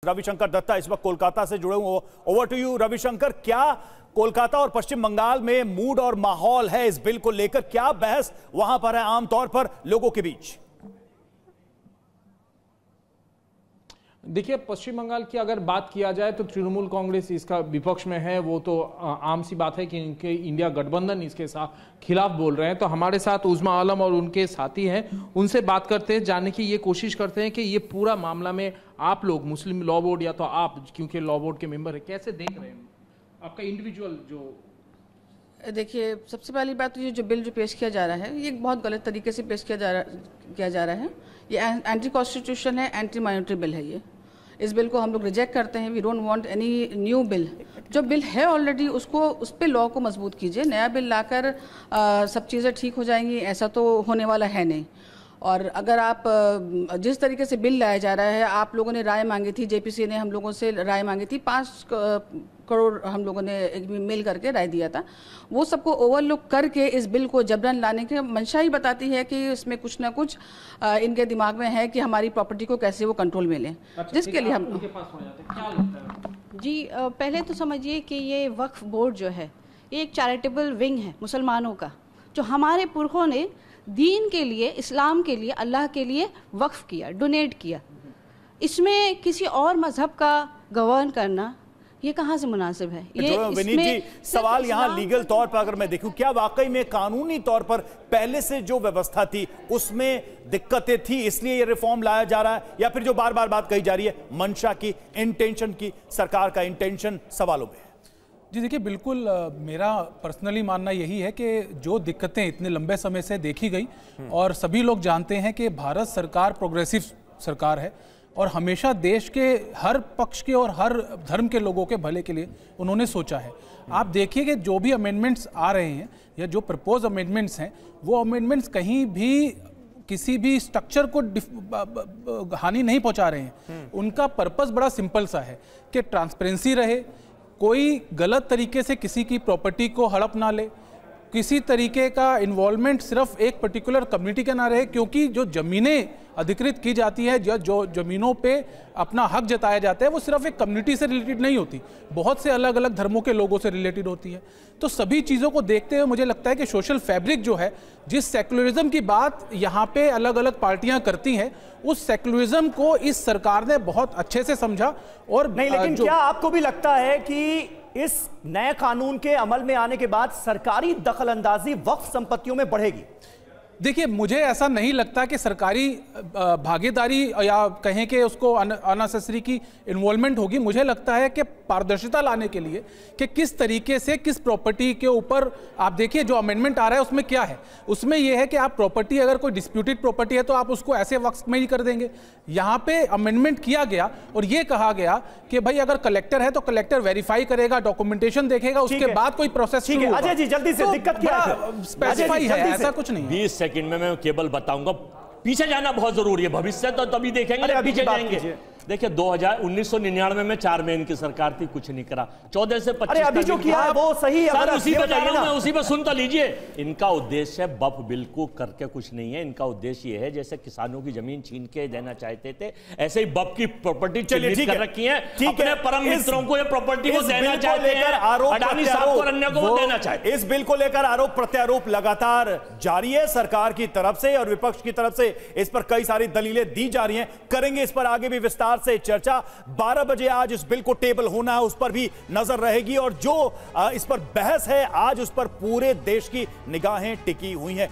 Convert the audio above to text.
रविशंकर दत्ता इस वक्त कोलकाता से जुड़े हुए। ओवर टू यू रविशंकर, क्या कोलकाता और पश्चिम बंगाल में मूड और माहौल है इस बिल को लेकर? क्या बहस वहां पर है आमतौर पर लोगों के बीच? देखिए, पश्चिम बंगाल की अगर बात किया जाए तो तृणमूल कांग्रेस इसका विपक्ष में है। वो तो आम सी बात है कि इनके इंडिया गठबंधन इसके साथ खिलाफ बोल रहे हैं। तो हमारे साथ उज़मा आलम और उनके साथी हैं, उनसे बात करते हैं, जानने की ये कोशिश करते हैं कि ये पूरा मामला में आप लोग मुस्लिम लॉ बोर्ड या तो आप, क्योंकि लॉ बोर्ड के मेंबर है, कैसे देख रहे हैं आपका इंडिविजुअल जो? देखिए, सबसे पहली बात तो ये जो बिल जो पेश किया जा रहा है ये बहुत गलत तरीके से पेश किया जा रहा है। ये एंटी कॉन्स्टिट्यूशन है, एंटी माइनॉरिटी बिल है। ये इस बिल को हम लोग रिजेक्ट करते हैं। We don't want any new bill. जो बिल है ऑलरेडी उसको, उस पर लॉ को मजबूत कीजिए। नया बिल लाकर सब चीज़ें ठीक हो जाएंगी, ऐसा तो होने वाला है नहीं। और अगर आप जिस तरीके से बिल लाया जा रहा है, आप लोगों ने राय मांगी थी, जेपीसी ने हम लोगों से राय मांगी थी, 5 करोड़ हम लोगों ने मिल करके राय दिया था। वो सबको ओवरलुक करके इस बिल को जबरन लाने की मंशा ही बताती है कि इसमें कुछ ना कुछ इनके दिमाग में है कि हमारी प्रॉपर्टी को कैसे वो कंट्रोल में लें। अच्छा, जिसके लिए हम उनके पास हो जाते हैं। क्या लगता है जी? पहले तो समझिए कि ये वक्फ बोर्ड जो है ये एक चैरिटेबल विंग है मुसलमानों का, जो हमारे पुरखों ने दीन के लिए, इस्लाम के लिए, अल्लाह के लिए वक्फ किया, डोनेट किया। इसमें किसी और मजहब का गवर्न करना ये कहाँ से मुनासिब है? ये विनीत जी, सवाल यहाँ लीगल तौर पर अगर मैं देखूं, क्या वाकई में कानूनी तौर पर पहले से जो व्यवस्था थी उसमें दिक्कतें थी इसलिए ये रिफॉर्म लाया जा रहा है, या फिर जो बार बार बात कही जा रही है मंशा की, इंटेंशन की, सरकार का इंटेंशन सवालों में है? जी देखिए, बिल्कुल मेरा पर्सनली मानना यही है कि जो दिक्कतें इतने लंबे समय से देखी गई, और सभी लोग जानते हैं कि भारत सरकार प्रोग्रेसिव सरकार है और हमेशा देश के हर पक्ष के और हर धर्म के लोगों के भले के लिए उन्होंने सोचा है। आप देखिए कि जो भी अमेंडमेंट्स आ रहे हैं या जो प्रपोज अमेंडमेंट्स हैं, वो अमेंडमेंट्स कहीं भी किसी भी स्ट्रक्चर को हानि नहीं पहुंचा रहे हैं। उनका पर्पस बड़ा सिंपल सा है कि ट्रांसपेरेंसी रहे, कोई गलत तरीके से किसी की प्रॉपर्टी को हड़प ना ले, किसी तरीके का इन्वॉल्वमेंट सिर्फ एक पर्टिकुलर कम्युनिटी का ना रहे, क्योंकि जो ज़मीनें अधिकृत की जाती है, जो ज़मीनों पे अपना हक जताया जाता है, वो सिर्फ एक कम्युनिटी से रिलेटेड नहीं होती, बहुत से अलग अलग धर्मों के लोगों से रिलेटेड होती है। तो सभी चीज़ों को देखते हुए मुझे लगता है कि सोशल फैब्रिक जो है, जिस सेकुलरिज्म की बात यहाँ पे अलग अलग पार्टियाँ करती हैं, उस सेकुलरिज्म को इस सरकार ने बहुत अच्छे से समझा। और नहीं, लेकिन क्या आपको भी लगता है कि इस नए कानून के अमल में आने के बाद सरकारी दखलंदाजी वक्फ संपत्तियों में बढ़ेगी? देखिए, मुझे ऐसा नहीं लगता कि सरकारी भागीदारी या कहें कि उसको अननेसेसरी की इन्वॉल्वमेंट होगी। मुझे लगता है कि पारदर्शिता लाने के लिए कि किस तरीके से किस प्रॉपर्टी के ऊपर, आप देखिए जो अमेंडमेंट आ रहा है उसमें क्या है, उसमें यह है कि आप प्रॉपर्टी, अगर कोई डिस्प्यूटेड प्रॉपर्टी है तो आप उसको ऐसे वक्त में ही कर देंगे। यहाँ पे अमेंडमेंट किया गया और ये कहा गया कि भाई अगर कलेक्टर है तो कलेक्टर वेरीफाई करेगा, डॉक्यूमेंटेशन देखेगा, उसके बाद कोई प्रोसेस शुरू होगा। अजय जी, जल्दी से, दिक्कत क्या है? स्पेसिफाई है, ऐसा कुछ नहीं। 20 सेकंड में मैं केवल बताऊंगा। पीछे जाना बहुत जरूरी है, भविष्य तो तभी देखेंगे, पीछे जाएंगे। देखिए, 1999 में 4 महीने की सरकार थी, कुछ नहीं करा। 14 से 25 अभी जो किया है वो सही है, उसी पे जा रहा हूं मैं, उसी पे सुन तो लीजिए। इनका उद्देश्य वक्फ बिल को करके कुछ नहीं है। इनका उद्देश्य ये है, जैसे किसानों की जमीन छीन के देना चाहते थे, ऐसे ही वक्फ की प्रॉपर्टी चिन्हित कर रखी है, अपने परम मित्रों को ये प्रॉपर्टी को देना चाहते हैं, अडानी साहब को, अन्य को देना चाहते हैं। इस बिल को लेकर आरोप प्रत्यारोप लगातार जारी है सरकार की तरफ से और विपक्ष की तरफ से। इस पर कई सारी दलीलें दी जा रही हैं, करेंगे इस पर आगे भी विस्तार से चर्चा। 12 बजे आज इस बिल को टेबल होना है, उस पर भी नजर रहेगी, और जो इस पर बहस है आज, उस पर पूरे देश की निगाहें टिकी हुई हैं।